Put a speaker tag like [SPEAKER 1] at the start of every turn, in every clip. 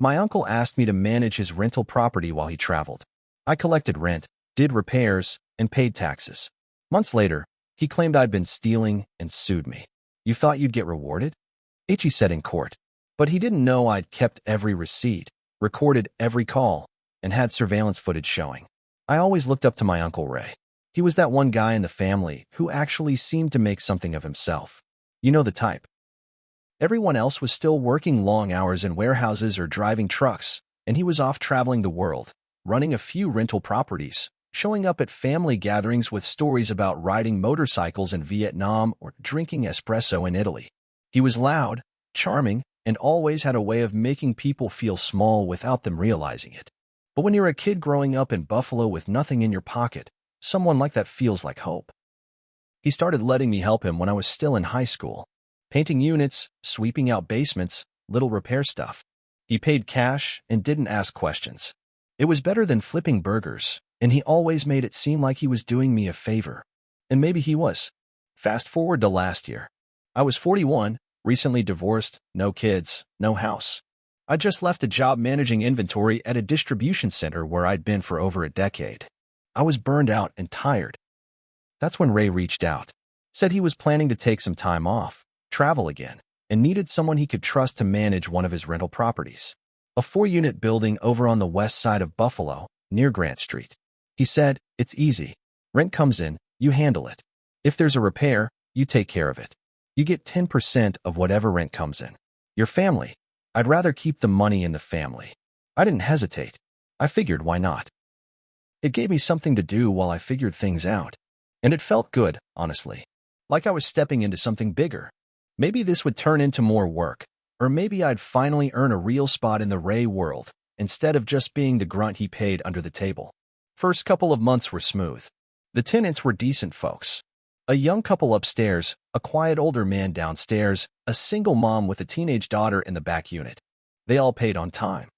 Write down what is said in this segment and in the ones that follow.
[SPEAKER 1] My uncle asked me to manage his rental property while he traveled. I collected rent, did repairs, and paid taxes. Months later, he claimed I'd been stealing and sued me. "You thought you'd get rewarded?" He said in court. But he didn't know I'd kept every receipt, recorded every call, and had surveillance footage showing. I always looked up to my Uncle Ray. He was that one guy in the family who actually seemed to make something of himself. You know the type. Everyone else was still working long hours in warehouses or driving trucks, and he was off traveling the world, running a few rental properties, showing up at family gatherings with stories about riding motorcycles in Vietnam or drinking espresso in Italy. He was loud, charming, and always had a way of making people feel small without them realizing it. But when you're a kid growing up in Buffalo with nothing in your pocket, someone like that feels like hope. He started letting me help him when I was still in high school, painting units, sweeping out basements, little repair stuff. He paid cash and didn't ask questions. It was better than flipping burgers, and he always made it seem like he was doing me a favor. And maybe he was. Fast forward to last year. I was 41, recently divorced, no kids, no house. I just left a job managing inventory at a distribution center where I'd been for over a decade. I was burned out and tired. That's when Ray reached out, said he was planning to take some time off, travel again, and needed someone he could trust to manage one of his rental properties, a 4-unit building over on the west side of Buffalo, near Grant Street. He said, "It's easy. Rent comes in, you handle it. If there's a repair, you take care of it. You get 10% of whatever rent comes in. Your family. I'd rather keep the money in the family." I didn't hesitate. I figured, why not? It gave me something to do while I figured things out. And it felt good, honestly. Like I was stepping into something bigger. Maybe this would turn into more work, or maybe I'd finally earn a real spot in the Ray world, instead of just being the grunt he paid under the table. First couple of months were smooth. The tenants were decent folks. A young couple upstairs, a quiet older man downstairs, a single mom with a teenage daughter in the back unit. They all paid on time.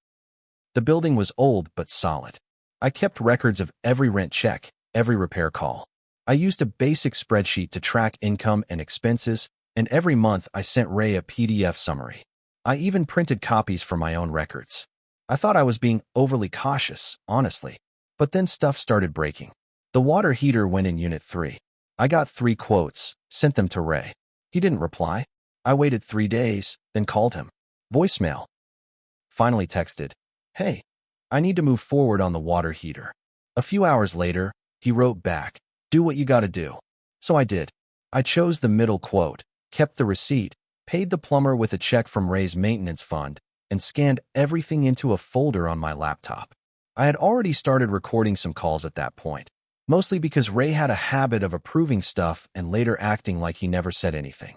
[SPEAKER 1] The building was old but solid. I kept records of every rent check, every repair call. I used a basic spreadsheet to track income and expenses, and every month I sent Ray a PDF summary. I even printed copies for my own records. I thought I was being overly cautious, honestly. But then stuff started breaking. The water heater went in Unit 3. I got 3 quotes, sent them to Ray. He didn't reply. I waited 3 days, then called him. Voicemail. Finally texted, "Hey, I need to move forward on the water heater." A few hours later, he wrote back, "Do what you gotta do." So I did. I chose the middle quote, kept the receipt, paid the plumber with a check from Ray's maintenance fund, and scanned everything into a folder on my laptop. I had already started recording some calls at that point, mostly because Ray had a habit of approving stuff and later acting like he never said anything.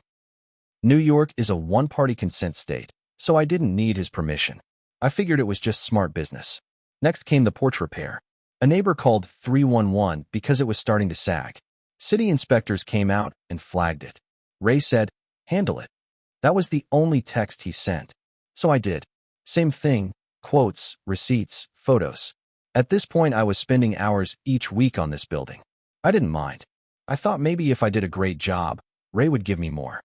[SPEAKER 1] New York is a one-party consent state, so I didn't need his permission. I figured it was just smart business. Next came the porch repair. A neighbor called 311 because it was starting to sag. City inspectors came out and flagged it. Ray said, "Handle it." That was the only text he sent. So I did. Same thing, quotes, receipts, photos. At this point, I was spending hours each week on this building. I didn't mind. I thought maybe if I did a great job, Ray would give me more.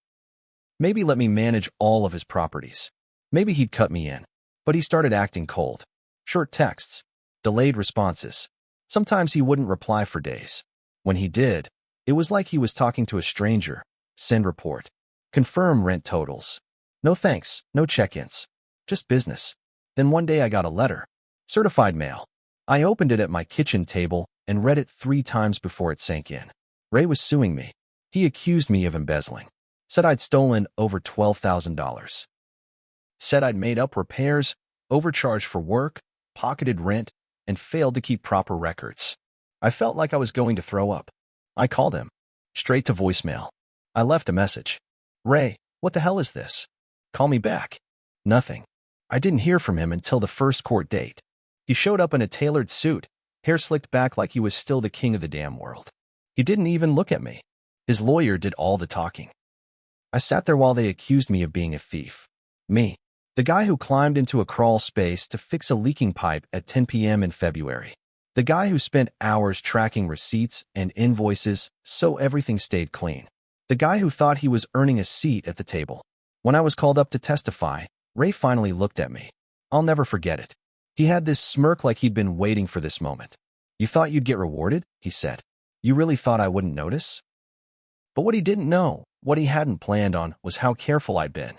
[SPEAKER 1] Maybe let me manage all of his properties. Maybe he'd cut me in. But he started acting cold. Short texts. Delayed responses. Sometimes he wouldn't reply for days. When he did, it was like he was talking to a stranger. Send report. Confirm rent totals. No thanks, no check-ins. Just business. Then one day I got a letter. Certified mail. I opened it at my kitchen table and read it 3 times before it sank in. Ray was suing me. He accused me of embezzling. Said I'd stolen over $12,000. Said I'd made up repairs, overcharged for work, pocketed rent, and failed to keep proper records. I felt like I was going to throw up. I called him. Straight to voicemail. I left a message. "Ray, what the hell is this? Call me back." Nothing. I didn't hear from him until the first court date. He showed up in a tailored suit, hair slicked back like he was still the king of the damn world. He didn't even look at me. His lawyer did all the talking. I sat there while they accused me of being a thief. Me, the guy who climbed into a crawl space to fix a leaking pipe at 10 p.m. in February. The guy who spent hours tracking receipts and invoices so everything stayed clean. The guy who thought he was earning a seat at the table. When I was called up to testify, Ray finally looked at me. I'll never forget it. He had this smirk like he'd been waiting for this moment. You thought you'd get rewarded? He said. You really thought I wouldn't notice? But what he didn't know, what he hadn't planned on, was how careful I'd been.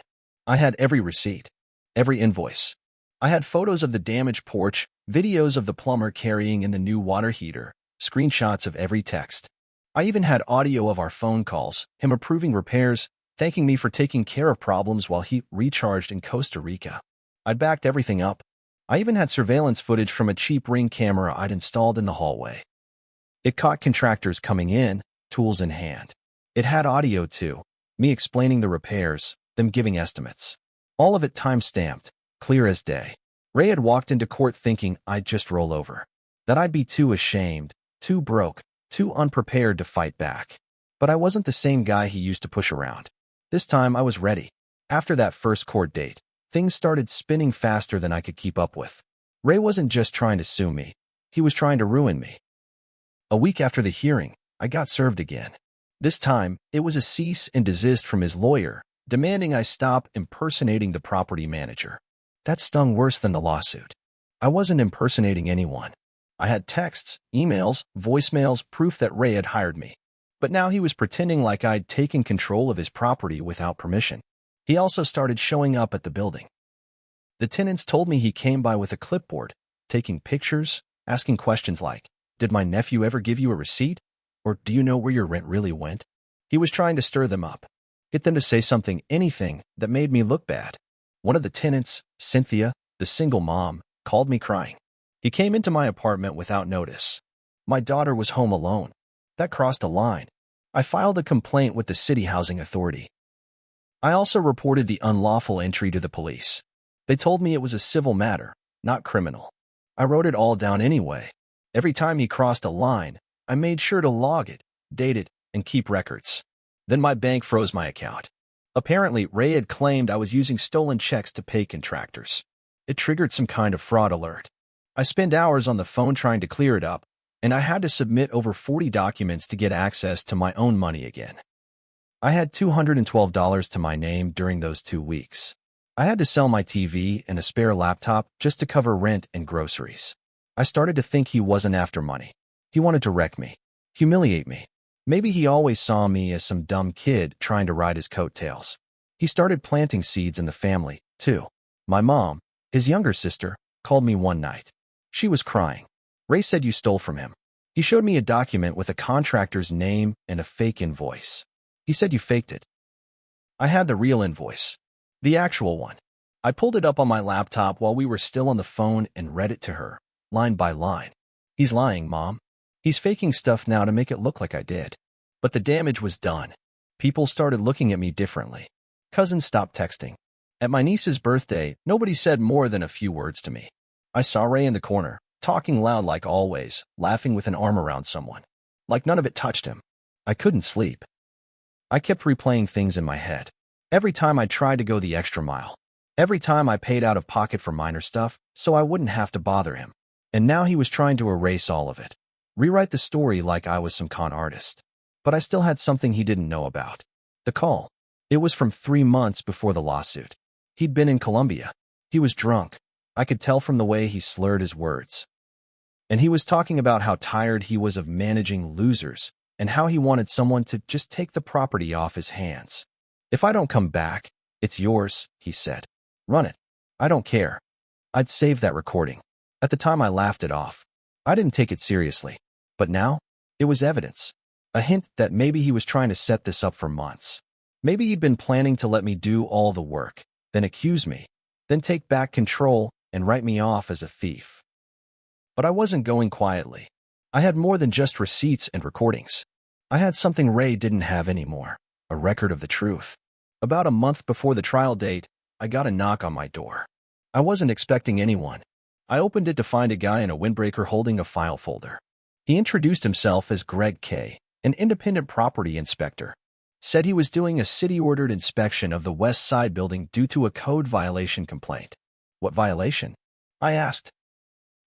[SPEAKER 1] I had every receipt, every invoice. I had photos of the damaged porch, videos of the plumber carrying in the new water heater, screenshots of every text. I even had audio of our phone calls, him approving repairs, thanking me for taking care of problems while he recharged in Costa Rica. I'd backed everything up. I even had surveillance footage from a cheap Ring camera I'd installed in the hallway. It caught contractors coming in, tools in hand. It had audio too, me explaining the repairs, them giving estimates. All of it time-stamped, clear as day. Ray had walked into court thinking I'd just roll over, that I'd be too ashamed, too broke, too unprepared to fight back. But I wasn't the same guy he used to push around. This time I was ready. After that first court date, things started spinning faster than I could keep up with. Ray wasn't just trying to sue me. He was trying to ruin me. A week after the hearing, I got served again. This time, it was a cease and desist from his lawyer, demanding I stop impersonating the property manager. That stung worse than the lawsuit. I wasn't impersonating anyone. I had texts, emails, voicemails, proof that Ray had hired me. But now he was pretending like I'd taken control of his property without permission. He also started showing up at the building. The tenants told me he came by with a clipboard, taking pictures, asking questions like, "Did my nephew ever give you a receipt? Or do you know where your rent really went?" He was trying to stir them up, get them to say something, anything that made me look bad. One of the tenants, Cynthia, the single mom, called me crying. He came into my apartment without notice. My daughter was home alone. That crossed a line. I filed a complaint with the city housing authority. I also reported the unlawful entry to the police. They told me it was a civil matter, not criminal. I wrote it all down anyway. Every time he crossed a line, I made sure to log it, date it, and keep records. Then my bank froze my account. Apparently, Ray had claimed I was using stolen checks to pay contractors. It triggered some kind of fraud alert. I spent hours on the phone trying to clear it up, and I had to submit over 40 documents to get access to my own money again. I had $212 to my name during those 2 weeks. I had to sell my TV and a spare laptop just to cover rent and groceries. I started to think he wasn't after money. He wanted to wreck me, humiliate me. Maybe he always saw me as some dumb kid trying to ride his coattails. He started planting seeds in the family, too. My mom, his younger sister, called me one night. She was crying. "Ray said you stole from him." He showed me a document with a contractor's name and a fake invoice. He said you faked it. I had the real invoice, the actual one. I pulled it up on my laptop while we were still on the phone and read it to her, line by line. "He's lying, Mom. He's faking stuff now to make it look like I did." But the damage was done. People started looking at me differently. Cousins stopped texting. At my niece's birthday, nobody said more than a few words to me. I saw Ray in the corner, talking loud like always, laughing with an arm around someone. Like none of it touched him. I couldn't sleep. I kept replaying things in my head. Every time I tried to go the extra mile. Every time I paid out of pocket for minor stuff, so I wouldn't have to bother him. And now he was trying to erase all of it. Rewrite the story like I was some con artist. But I still had something he didn't know about. The call. It was from 3 months before the lawsuit. He'd been in Colombia. He was drunk. I could tell from the way he slurred his words. And he was talking about how tired he was of managing losers and how he wanted someone to just take the property off his hands. "If I don't come back, it's yours," he said. "Run it. I don't care." I'd saved that recording. At the time, I laughed it off. I didn't take it seriously. But now, it was evidence. A hint that maybe he was trying to set this up for months. Maybe he'd been planning to let me do all the work, then accuse me, then take back control and write me off as a thief. But I wasn't going quietly. I had more than just receipts and recordings. I had something Ray didn't have anymore, a record of the truth. About a month before the trial date, I got a knock on my door. I wasn't expecting anyone. I opened it to find a guy in a windbreaker holding a file folder. He introduced himself as Greg K., an independent property inspector. Said he was doing a city-ordered inspection of the West Side building due to a code violation complaint. "What violation?" I asked.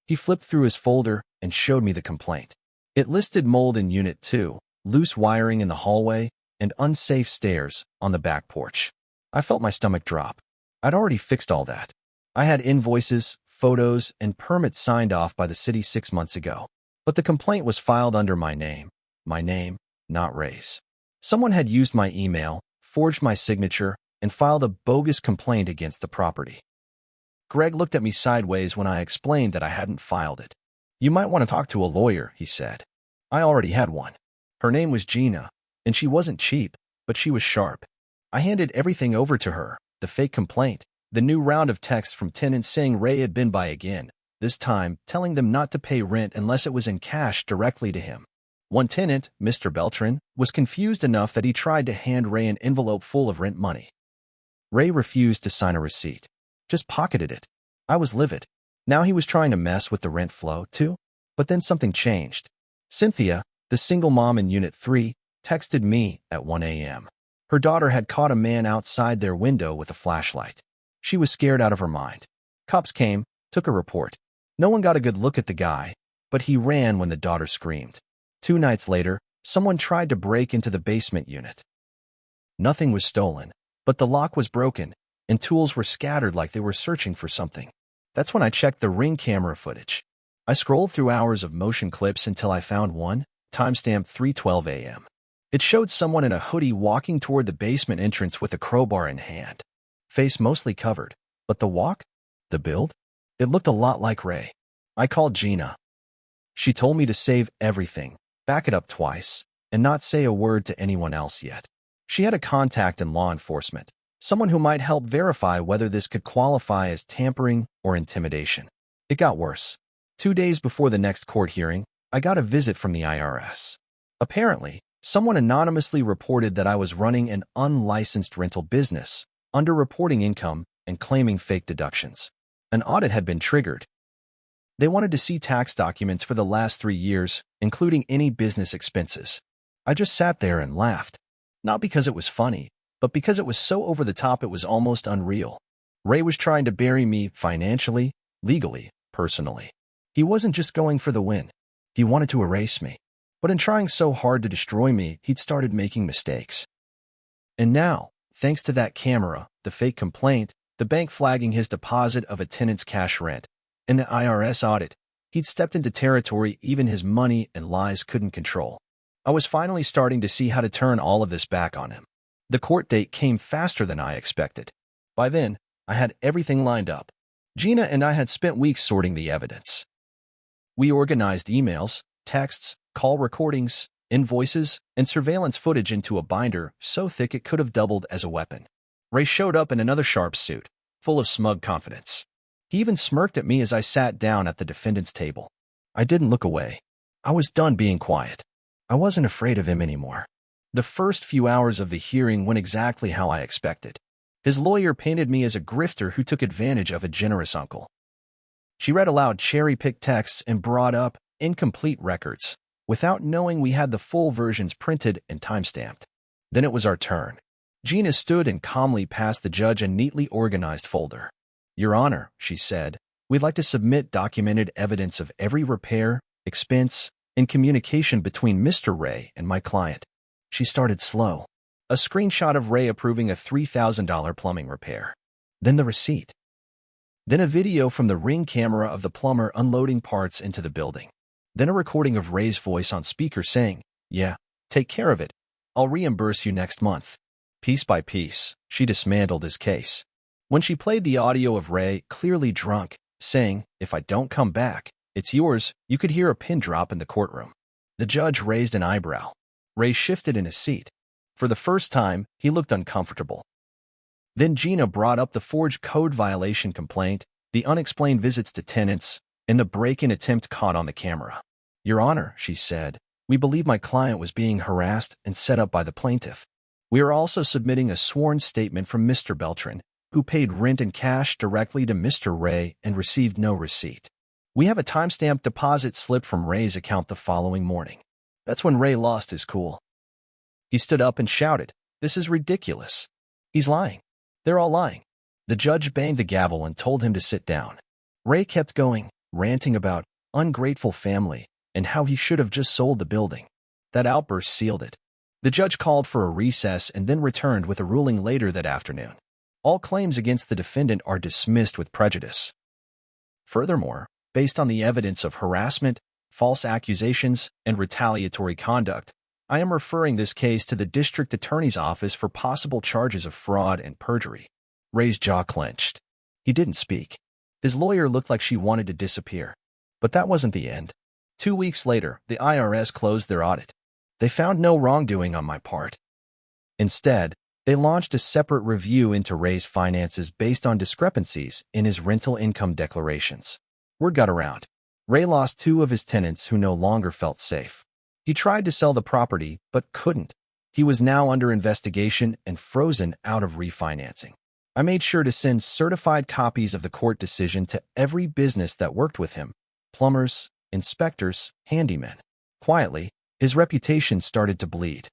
[SPEAKER 1] He flipped through his folder and showed me the complaint. It listed mold in Unit 2, loose wiring in the hallway, and unsafe stairs on the back porch. I felt my stomach drop. I'd already fixed all that. I had invoices, photos, and permits signed off by the city 6 months ago. But the complaint was filed under my name, not Ray's. Someone had used my email, forged my signature, and filed a bogus complaint against the property. Greg looked at me sideways when I explained that I hadn't filed it. You might want to talk to a lawyer, he said. I already had one. Her name was Gina, and she wasn't cheap, but she was sharp. I handed everything over to her, the fake complaint, the new round of texts from tenants saying Ray had been by again, this time telling them not to pay rent unless it was in cash directly to him. One tenant, Mr. Beltran, was confused enough that he tried to hand Ray an envelope full of rent money. Ray refused to sign a receipt, just pocketed it. I was livid. Now he was trying to mess with the rent flow, too. But then something changed. Cynthia, the single mom in Unit 3, texted me at 1 a.m. Her daughter had caught a man outside their window with a flashlight. She was scared out of her mind. Cops came, took a report. No one got a good look at the guy, but he ran when the daughter screamed. 2 nights later, someone tried to break into the basement unit. Nothing was stolen, but the lock was broken, and tools were scattered like they were searching for something. That's when I checked the Ring camera footage. I scrolled through hours of motion clips until I found one, timestamped 3:12 a.m. It showed someone in a hoodie walking toward the basement entrance with a crowbar in hand. Face mostly covered, but the walk? The build? It looked a lot like Ray. I called Gina. She told me to save everything, back it up twice, and not say a word to anyone else yet. She had a contact in law enforcement, someone who might help verify whether this could qualify as tampering or intimidation. It got worse. 2 days before the next court hearing, I got a visit from the IRS. Apparently, someone anonymously reported that I was running an unlicensed rental business, underreporting income, and claiming fake deductions. An audit had been triggered. They wanted to see tax documents for the last 3 years, including any business expenses. I just sat there and laughed. Not because it was funny, but because it was so over the top it was almost unreal. Ray was trying to bury me financially, legally, personally. He wasn't just going for the win. He wanted to erase me. But in trying so hard to destroy me, he'd started making mistakes. And now, thanks to that camera, the fake complaint, the bank flagging his deposit of a tenant's cash rent, and the IRS audit, he'd stepped into territory even his money and lies couldn't control. I was finally starting to see how to turn all of this back on him. The court date came faster than I expected. By then, I had everything lined up. Gina and I had spent weeks sorting the evidence. We organized emails, texts, call recordings, invoices, and surveillance footage into a binder so thick it could have doubled as a weapon. Ray showed up in another sharp suit, full of smug confidence. He even smirked at me as I sat down at the defendant's table. I didn't look away. I was done being quiet. I wasn't afraid of him anymore. The first few hours of the hearing went exactly how I expected. His lawyer painted me as a grifter who took advantage of a generous uncle. She read aloud cherry-picked texts and brought up incomplete records, without knowing we had the full versions printed and timestamped. Then it was our turn. Gina stood and calmly passed the judge a neatly organized folder. Your Honor, she said, we'd like to submit documented evidence of every repair, expense, and communication between Mr. Ray and my client. She started slow. A screenshot of Ray approving a $3,000 plumbing repair. Then the receipt. Then a video from the Ring camera of the plumber unloading parts into the building. Then a recording of Ray's voice on speaker saying, yeah, take care of it. I'll reimburse you next month. Piece by piece, she dismantled his case. When she played the audio of Ray, clearly drunk, saying, if I don't come back, it's yours, you could hear a pin drop in the courtroom. The judge raised an eyebrow. Ray shifted in his seat. For the first time, he looked uncomfortable. Then Gina brought up the forged code violation complaint, the unexplained visits to tenants, and the break-in attempt caught on the camera. Your Honor, she said, we believe my client was being harassed and set up by the plaintiff. We are also submitting a sworn statement from Mr. Beltran, who paid rent in cash directly to Mr. Ray and received no receipt. We have a timestamped deposit slip from Ray's account the following morning. That's when Ray lost his cool. He stood up and shouted, this is ridiculous. He's lying. They're all lying. The judge banged the gavel and told him to sit down. Ray kept going, ranting about ungrateful family and how he should have just sold the building. That outburst sealed it. The judge called for a recess and then returned with a ruling later that afternoon. All claims against the defendant are dismissed with prejudice. Furthermore, based on the evidence of harassment, false accusations, and retaliatory conduct, I am referring this case to the district attorney's office for possible charges of fraud and perjury. Ray's jaw clenched. He didn't speak. His lawyer looked like she wanted to disappear. But that wasn't the end. 2 weeks later, the IRS closed their audit. They found no wrongdoing on my part. Instead, they launched a separate review into Ray's finances based on discrepancies in his rental income declarations. Word got around. Ray lost 2 of his tenants who no longer felt safe. He tried to sell the property, but couldn't. He was now under investigation and frozen out of refinancing. I made sure to send certified copies of the court decision to every business that worked with him: plumbers, inspectors, handymen. Quietly, his reputation started to bleed.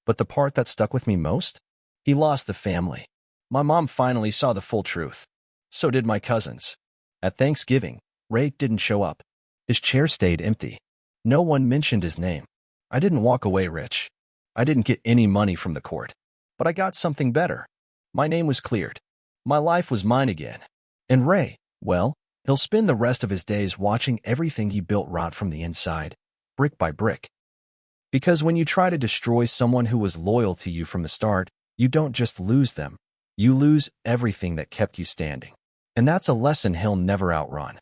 [SPEAKER 1] But the part that stuck with me most? He lost the family. My mom finally saw the full truth. So did my cousins. At Thanksgiving, Ray didn't show up. His chair stayed empty. No one mentioned his name. I didn't walk away rich. I didn't get any money from the court. But I got something better. My name was cleared. My life was mine again. And Ray, well, he'll spend the rest of his days watching everything he built rot from the inside, brick by brick. Because when you try to destroy someone who was loyal to you from the start, you don't just lose them. You lose everything that kept you standing. And that's a lesson he'll never outrun.